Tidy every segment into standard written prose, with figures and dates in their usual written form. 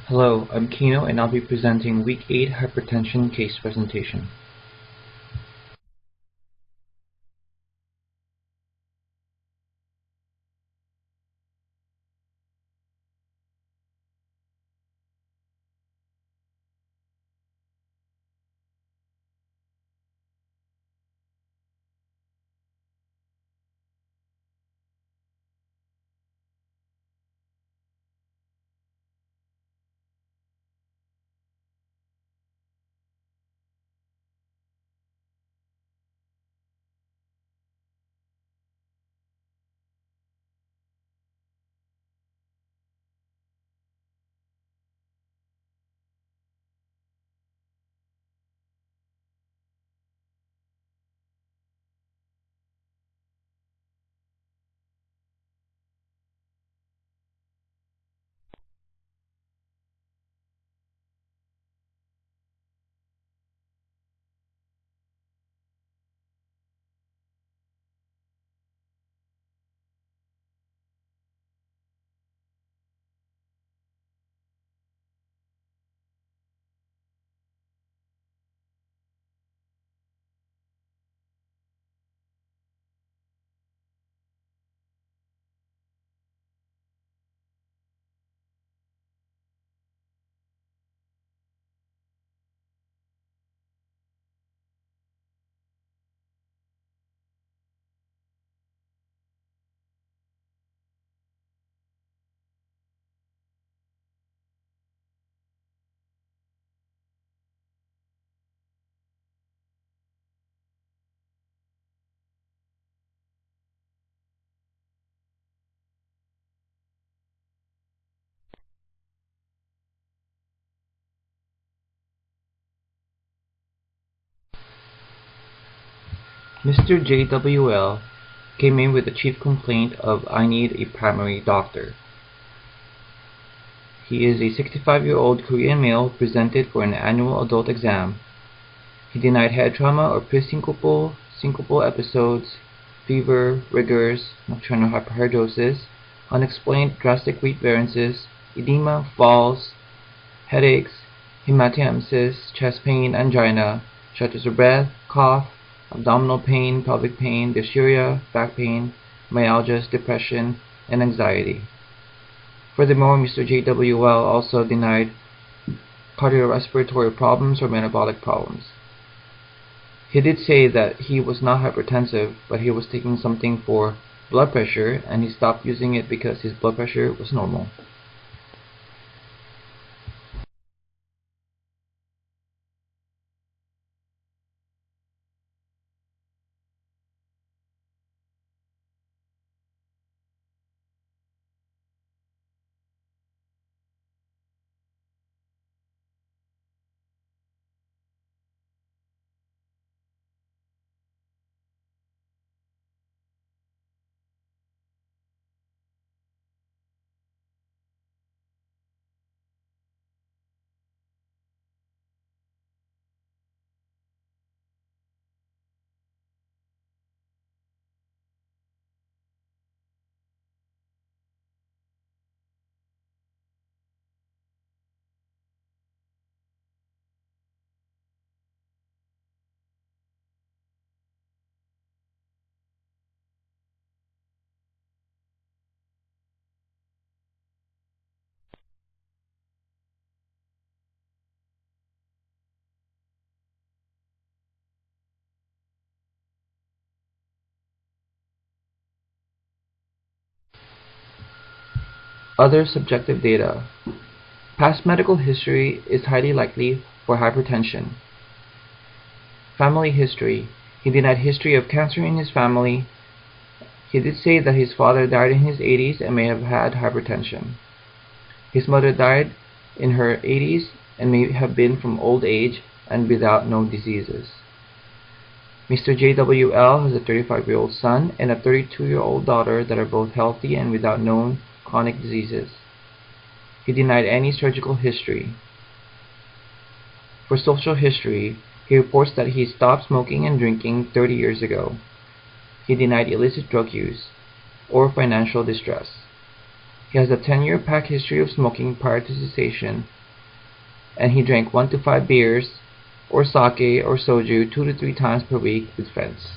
Hello, I'm Kino and I'll be presenting Week 8 Hypertension Case Presentation. Mr. JWL came in with the chief complaint of "I need a primary doctor." He is a 65-year-old Korean male who presented for an annual adult exam. He denied head trauma or presyncopal, syncopal episodes, fever, rigors, nocturnal hyperhidrosis, unexplained drastic weight variances, edema, falls, headaches, hematemesis, chest pain, angina, shortness of breath, cough, abdominal pain, pelvic pain, dysuria, back pain, myalgias, depression, and anxiety. Furthermore, Mr. JWL also denied cardiorespiratory problems or metabolic problems. He did say that he was not hypertensive, but he was taking something for blood pressure and he stopped using it because his blood pressure was normal. Other subjective data. Past medical history is highly likely for hypertension. Family history. He denied history of cancer in his family. He did say that his father died in his 80s and may have had hypertension. His mother died in her 80s and may have been from old age and without known diseases. Mr. JWL has a 35-year-old son and a 32-year-old daughter that are both healthy and without known chronic diseases. He denied any surgical history. For social history, he reports that he stopped smoking and drinking 30 years ago. He denied illicit drug use or financial distress. He has a 10-year pack history of smoking prior to cessation, and he drank 1 to 5 beers or sake or soju 2 to 3 times per week with friends.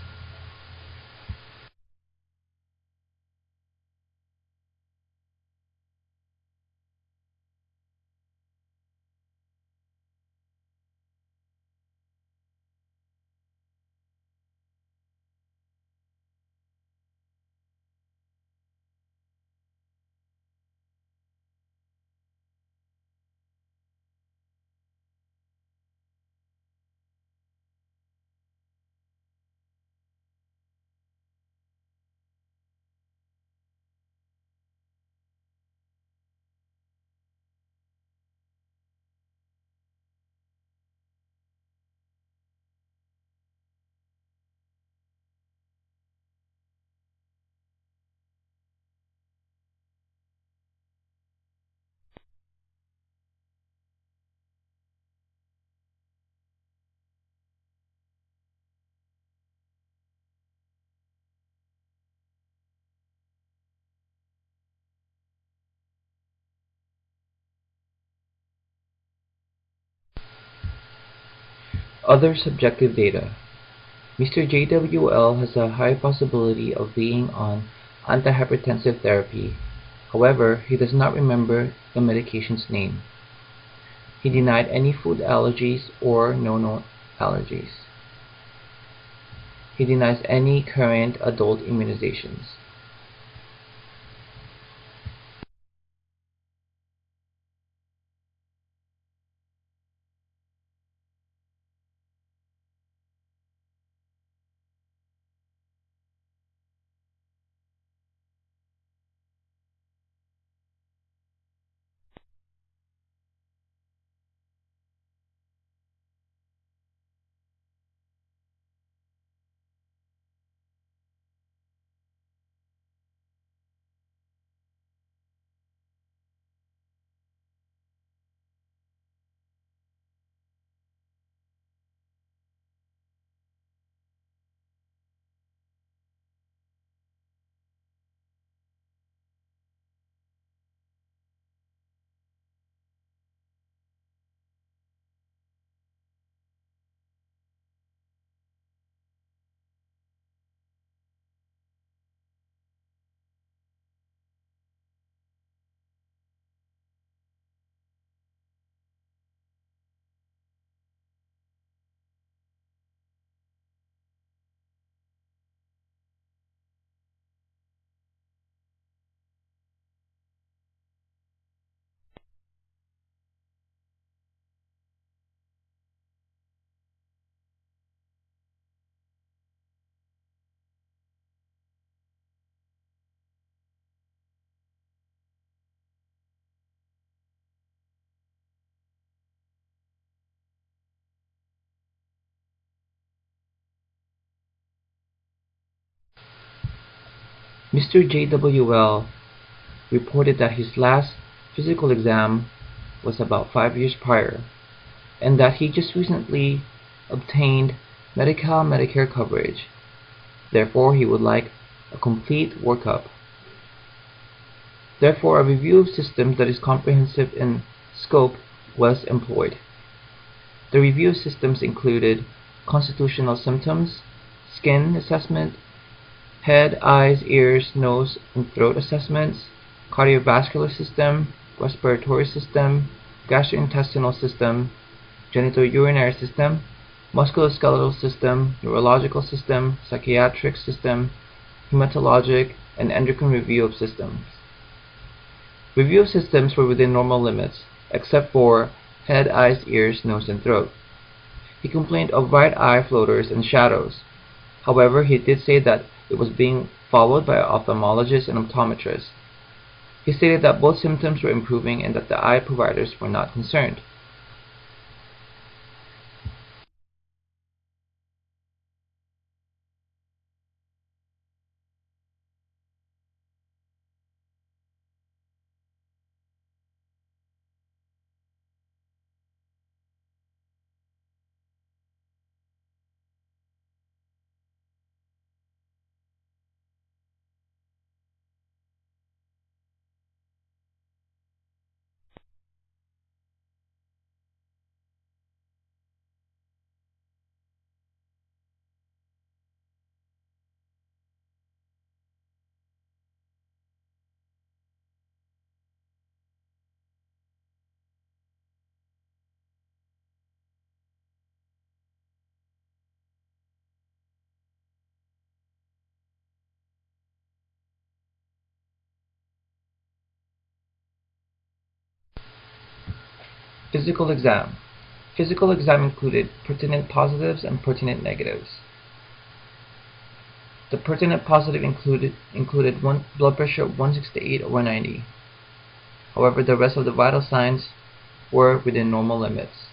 Other subjective data. Mr. JWL has a high possibility of being on antihypertensive therapy. However, he does not remember the medication's name. He denied any food allergies or no allergies. He denies any current adult immunizations. Mr. JWL reported that his last physical exam was about 5 years prior, and that he just recently obtained Medicare coverage. Therefore, he would like a complete workup. Therefore, a review of systems that is comprehensive in scope was employed. The review of systems included constitutional symptoms, skin assessment, head, eyes, ears, nose, and throat assessments, cardiovascular system, respiratory system, gastrointestinal system, genitourinary system, musculoskeletal system, neurological system, psychiatric system, hematologic, and endocrine review of systems. Review of systems were within normal limits, except for head, eyes, ears, nose, and throat. He complained of right eye floaters and shadows. However, he did say that it was being followed by an ophthalmologist and optometrist. He stated that both symptoms were improving and that the eye providers were not concerned. Physical exam. Physical exam included pertinent positives and pertinent negatives. The pertinent positive included blood pressure of 168 or 190. However, the rest of the vital signs were within normal limits.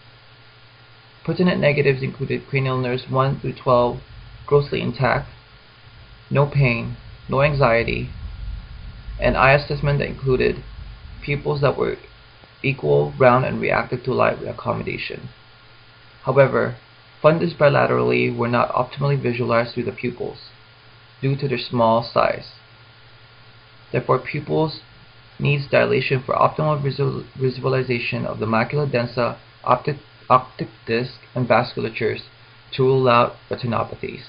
Pertinent negatives included cranial nerves 1 through 12 grossly intact, no pain, no anxiety, and eye assessment that included pupils that were equal, round, and reactive to light accommodation. However, fundus bilaterally were not optimally visualized through the pupils due to their small size. Therefore, pupils needs dilation for optimal visualization of the macula densa, optic disc, and vasculatures to rule out retinopathies.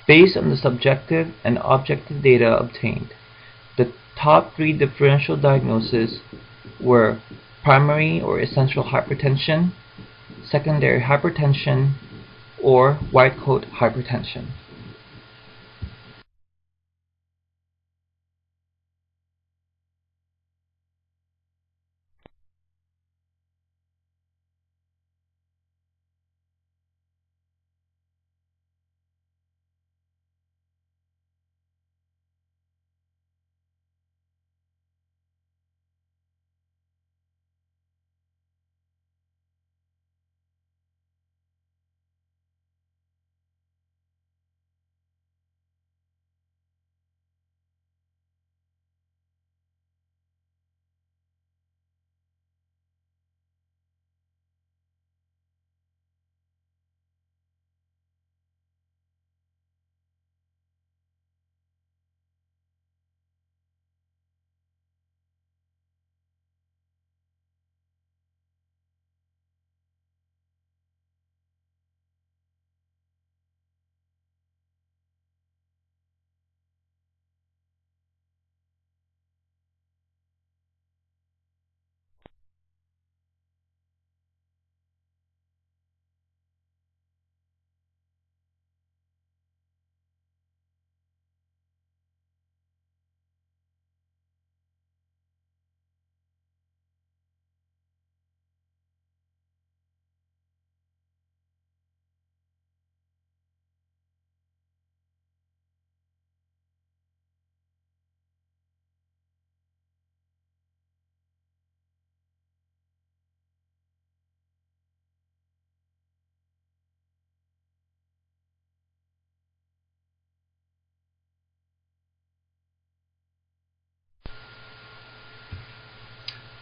Based on the subjective and objective data obtained, the top 3 differential diagnoses were primary or essential hypertension, secondary hypertension, or white coat hypertension.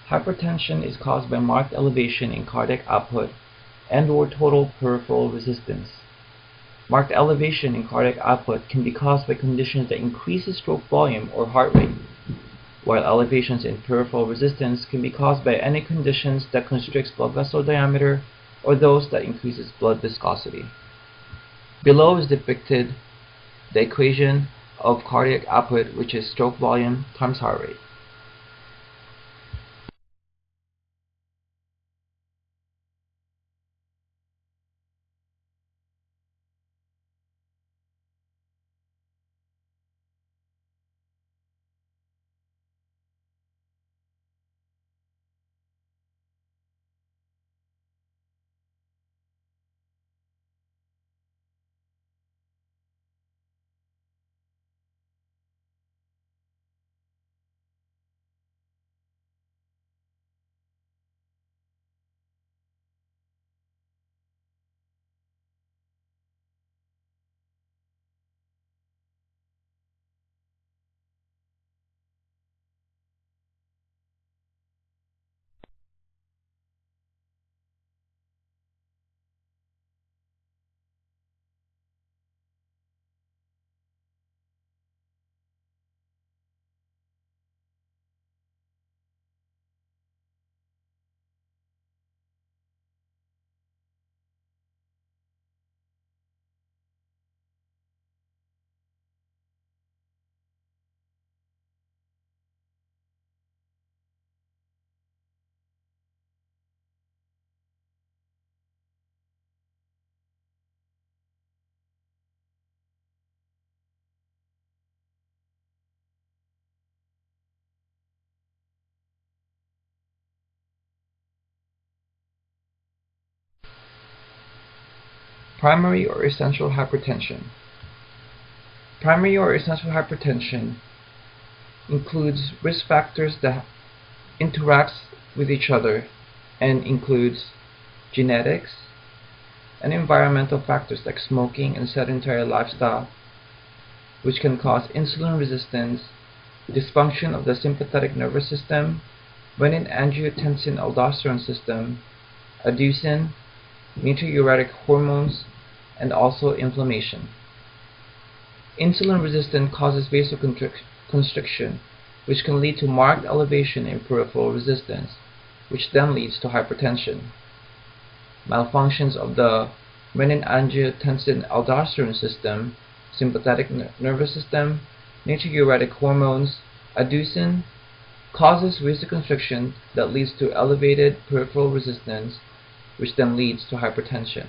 Hypertension is caused by marked elevation in cardiac output and/or total peripheral resistance. Marked elevation in cardiac output can be caused by conditions that increase the stroke volume or heart rate, while elevations in peripheral resistance can be caused by any conditions that constricts blood vessel diameter or those that increases blood viscosity. Below is depicted the equation of cardiac output, which is stroke volume times heart rate. Primary or essential hypertension. Primary or essential hypertension includes risk factors that interact with each other and includes genetics and environmental factors like smoking and sedentary lifestyle, which can cause insulin resistance, dysfunction of the sympathetic nervous system, renin-angiotensin-aldosterone system, adenosine, natriuretic hormones, and also inflammation. Insulin resistance causes vasoconstriction, which can lead to marked elevation in peripheral resistance, which then leads to hypertension. Malfunctions of the renin-angiotensin-aldosterone system, sympathetic nervous system, natriuretic hormones, adenosine, causes vasoconstriction that leads to elevated peripheral resistance, which then leads to hypertension.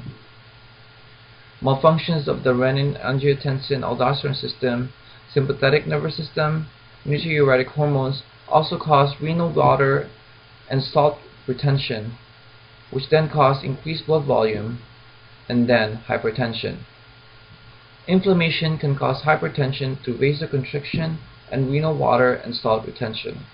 Malfunctions of the renin-angiotensin-aldosterone system, sympathetic nervous system, natriuretic hormones also cause renal water and salt retention, which then cause increased blood volume and then hypertension. Inflammation can cause hypertension through vasoconstriction and renal water and salt retention.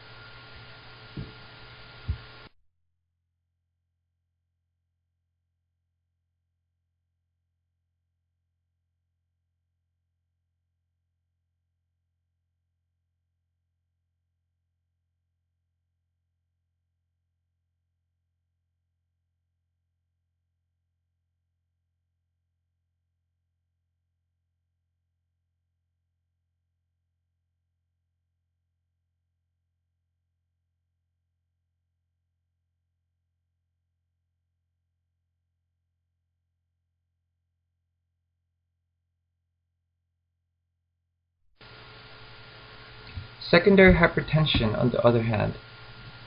Secondary hypertension, on the other hand,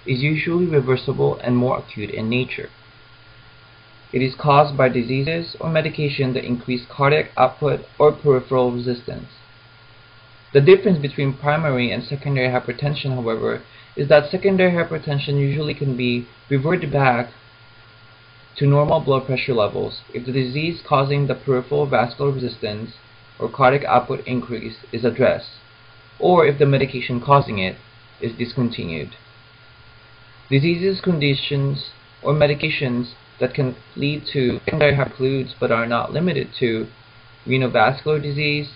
is usually reversible and more acute in nature. It is caused by diseases or medication that increase cardiac output or peripheral resistance. The difference between primary and secondary hypertension, however, is that secondary hypertension usually can be reverted back to normal blood pressure levels if the disease causing the peripheral vascular resistance or cardiac output increase is addressed, or if the medication causing it is discontinued. Diseases, conditions, or medications that can lead to secondary includes but are not limited to renovascular disease,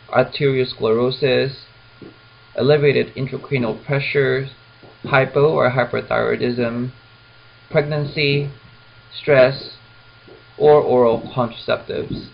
arteriosclerosis, elevated intracranial pressure, hypo or hyperthyroidism, pregnancy, stress, or oral contraceptives.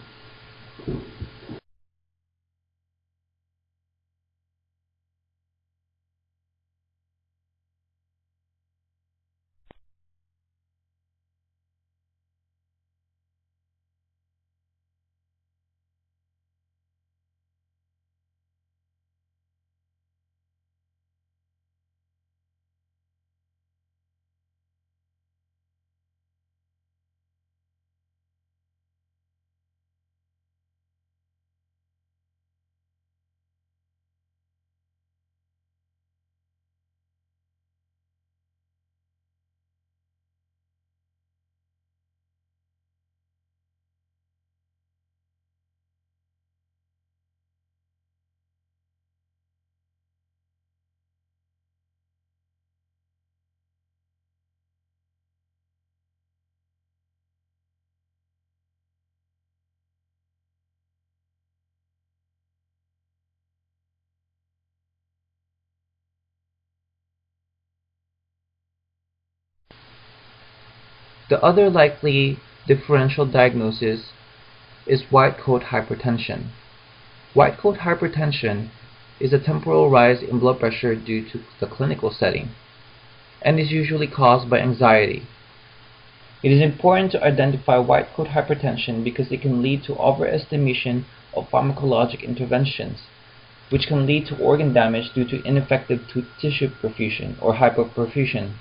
The other likely differential diagnosis is white coat hypertension. White coat hypertension is a temporal rise in blood pressure due to the clinical setting and is usually caused by anxiety. It is important to identify white coat hypertension because it can lead to overestimation of pharmacologic interventions, which can lead to organ damage due to ineffective tissue perfusion or hypoperfusion.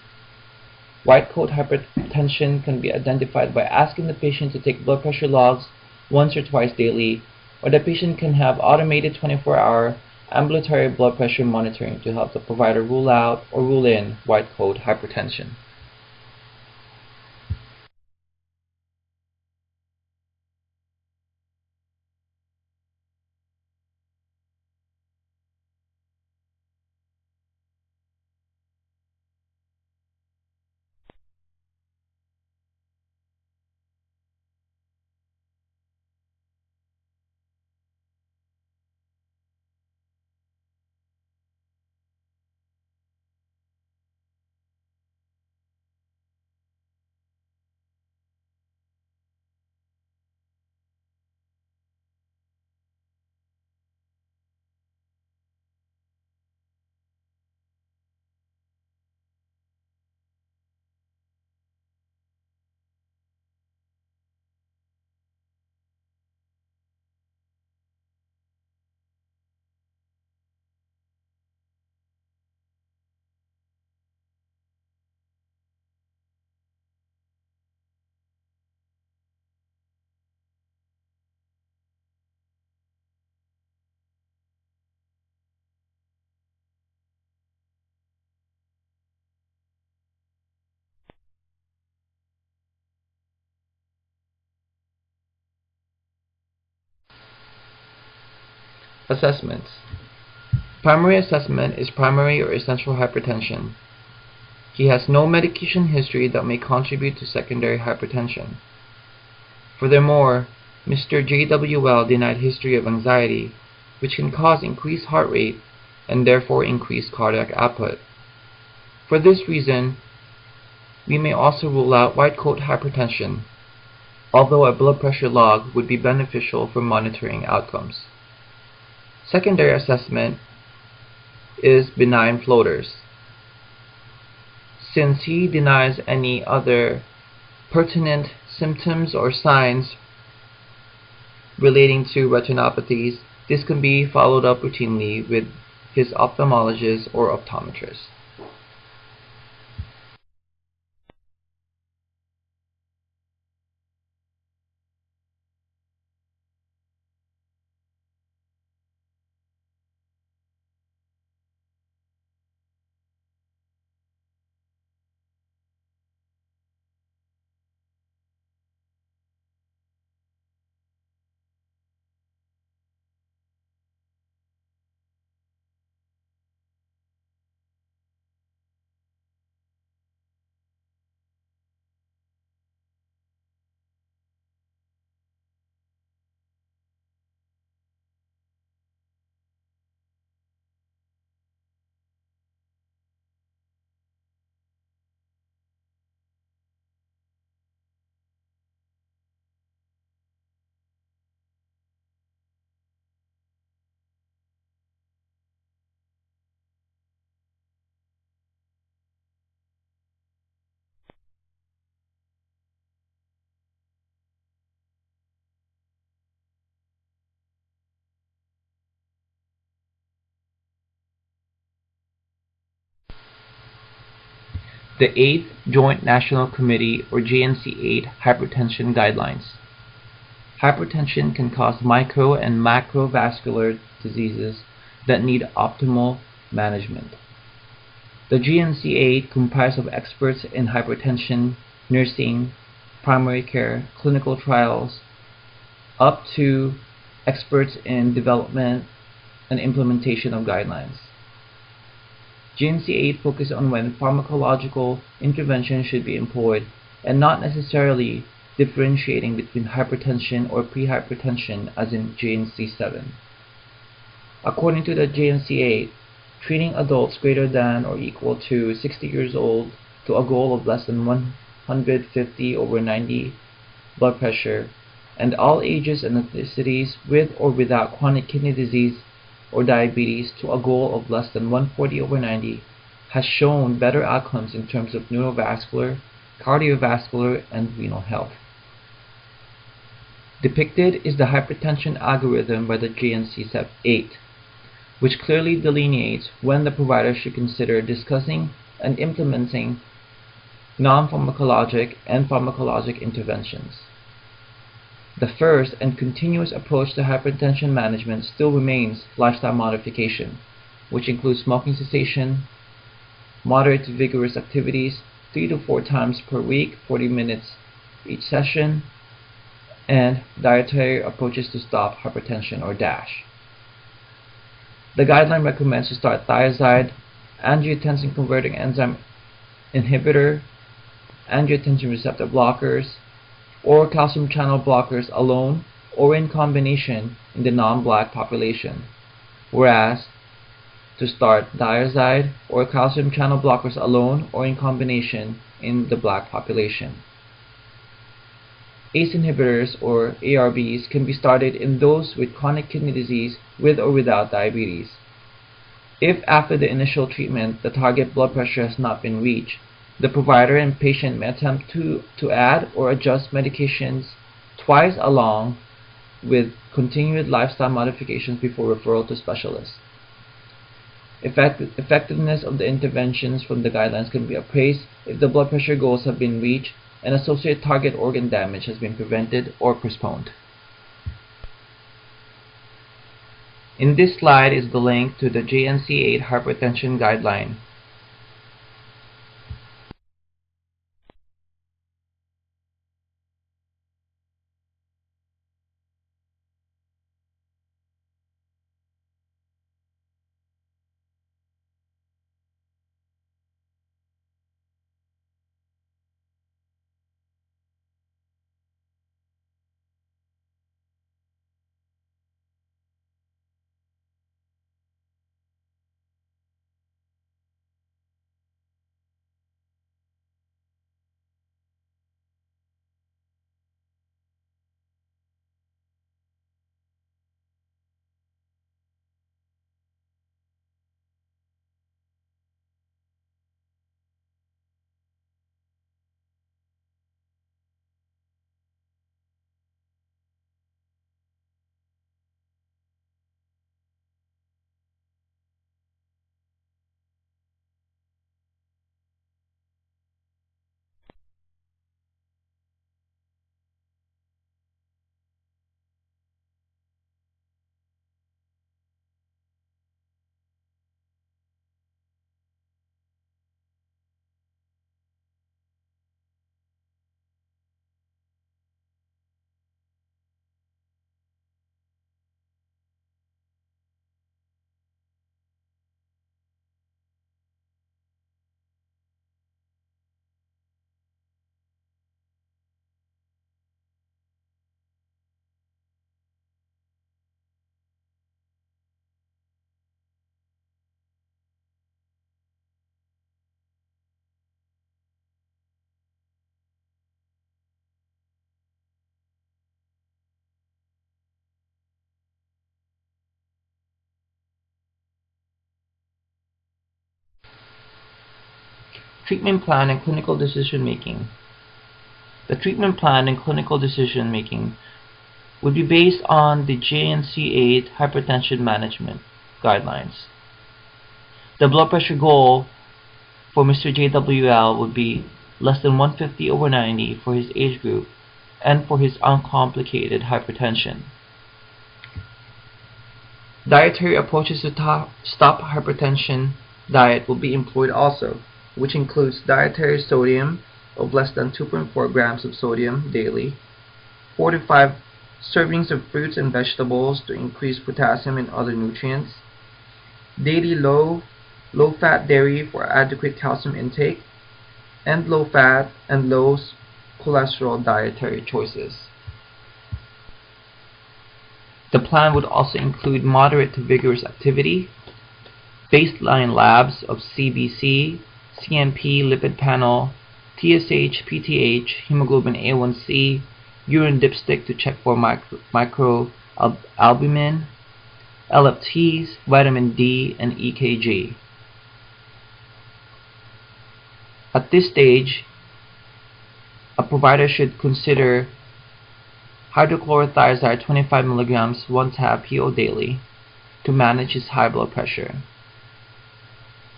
White coat hypertension can be identified by asking the patient to take blood pressure logs once or twice daily, or the patient can have automated 24-hour ambulatory blood pressure monitoring to help the provider rule out or rule in white coat hypertension. Assessments. Primary assessment is primary or essential hypertension. He has no medication history that may contribute to secondary hypertension. Furthermore, Mr. J.W.L. denied history of anxiety, which can cause increased heart rate and therefore increased cardiac output. For this reason, we may also rule out white coat hypertension, although a blood pressure log would be beneficial for monitoring outcomes. Secondary assessment is benign floaters. Since he denies any other pertinent symptoms or signs relating to retinopathies, this can be followed up routinely with his ophthalmologist or optometrist. The 8th Joint National Committee or JNC 8 Hypertension Guidelines. Hypertension can cause micro and macrovascular diseases that need optimal management. The JNC 8 comprised of experts in hypertension, nursing, primary care, clinical trials, up to experts in development and implementation of guidelines. JNC 8 focuses on when pharmacological intervention should be employed and not necessarily differentiating between hypertension or prehypertension as in JNC 7. According to the JNC 8, treating adults greater than or equal to 60 years old to a goal of less than 150/90 blood pressure, and all ages and ethnicities with or without chronic kidney disease or diabetes to a goal of less than 140/90 has shown better outcomes in terms of neurovascular, cardiovascular, and renal health. Depicted is the hypertension algorithm by the JNC 8, which clearly delineates when the provider should consider discussing and implementing non-pharmacologic and pharmacologic interventions. The first and continuous approach to hypertension management still remains lifestyle modification, which includes smoking cessation, moderate to vigorous activities 3 to 4 times per week, 40 minutes each session, and dietary approaches to stop hypertension or DASH. The guideline recommends to start thiazide, angiotensin converting enzyme inhibitor, angiotensin receptor blockers, or calcium channel blockers alone or in combination in the non-black population, whereas to start thiazide or calcium channel blockers alone or in combination in the black population. ACE inhibitors or ARBs can be started in those with chronic kidney disease with or without diabetes. If after the initial treatment the target blood pressure has not been reached, the provider and patient may attempt to add or adjust medications twice along with continued lifestyle modifications before referral to specialists. Effectiveness of the interventions from the guidelines can be appraised if the blood pressure goals have been reached and associated target organ damage has been prevented or postponed. In this slide is the link to the JNC 8 hypertension guideline. Treatment plan and clinical decision making. The treatment plan and clinical decision making would be based on the JNC8 hypertension management guidelines. The blood pressure goal for Mr. JWL would be less than 150/90 for his age group and for his uncomplicated hypertension. Dietary approaches to stop hypertension diet will be employed also, which includes dietary sodium of less than 2.4 grams of sodium daily, 4 to 5 servings of fruits and vegetables to increase potassium and other nutrients, daily low-fat dairy for adequate calcium intake, and low-fat and low cholesterol dietary choices. The plan would also include moderate to vigorous activity, baseline labs of CBC, CMP, lipid panel, TSH, PTH, hemoglobin A1C, urine dipstick to check for microalbumin, LFTs, vitamin D, and EKG. At this stage, a provider should consider hydrochlorothiazide 25 mg 1 tab PO daily to manage his high blood pressure.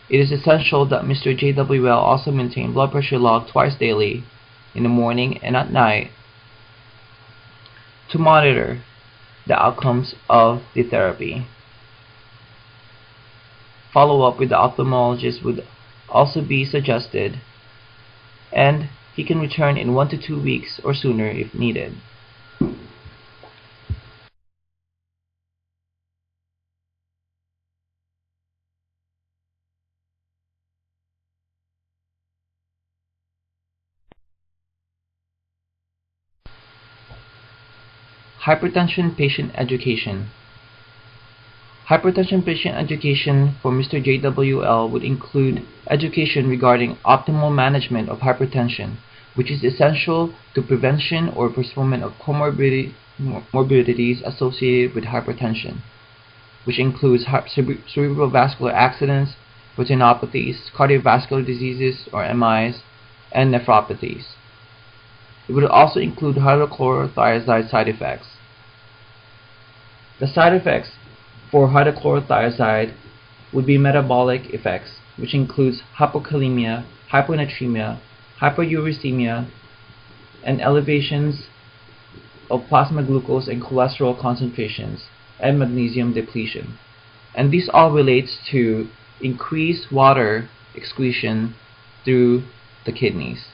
It is essential that Mr. JWL also maintain blood pressure log twice daily, in the morning and at night, to monitor the outcomes of the therapy. Follow-up with the ophthalmologist would also be suggested, and he can return in 1 to 2 weeks or sooner if needed. Hypertension patient education. Hypertension patient education for Mr. JWL would include education regarding optimal management of hypertension, which is essential to prevention or postponement of comorbidities associated with hypertension, which includes cerebrovascular accidents, retinopathies, cardiovascular diseases or MIs, and nephropathies. It would also include hydrochlorothiazide side effects. The side effects for hydrochlorothiazide would be metabolic effects, which includes hypokalemia, hyponatremia, hyperuricemia, and elevations of plasma glucose and cholesterol concentrations, and magnesium depletion. And this all relates to increased water excretion through the kidneys.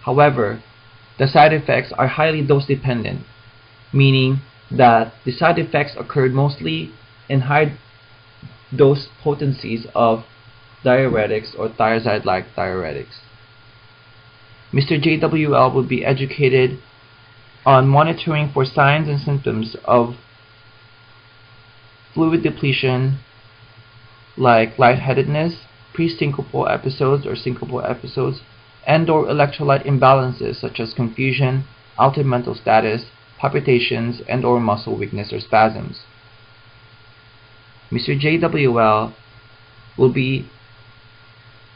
However, the side effects are highly dose dependent, meaning that the side effects occurred mostly in high dose potencies of diuretics or thiazide-like diuretics. Mr. JWL would be educated on monitoring for signs and symptoms of fluid depletion like lightheadedness, pre-syncopal episodes or syncopal episodes, and/or electrolyte imbalances such as confusion, altered mental status, palpitations, and/or muscle weakness or spasms. Mr. JWL will be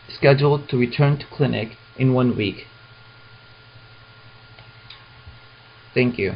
scheduled to return to clinic in 1 week. Thank you.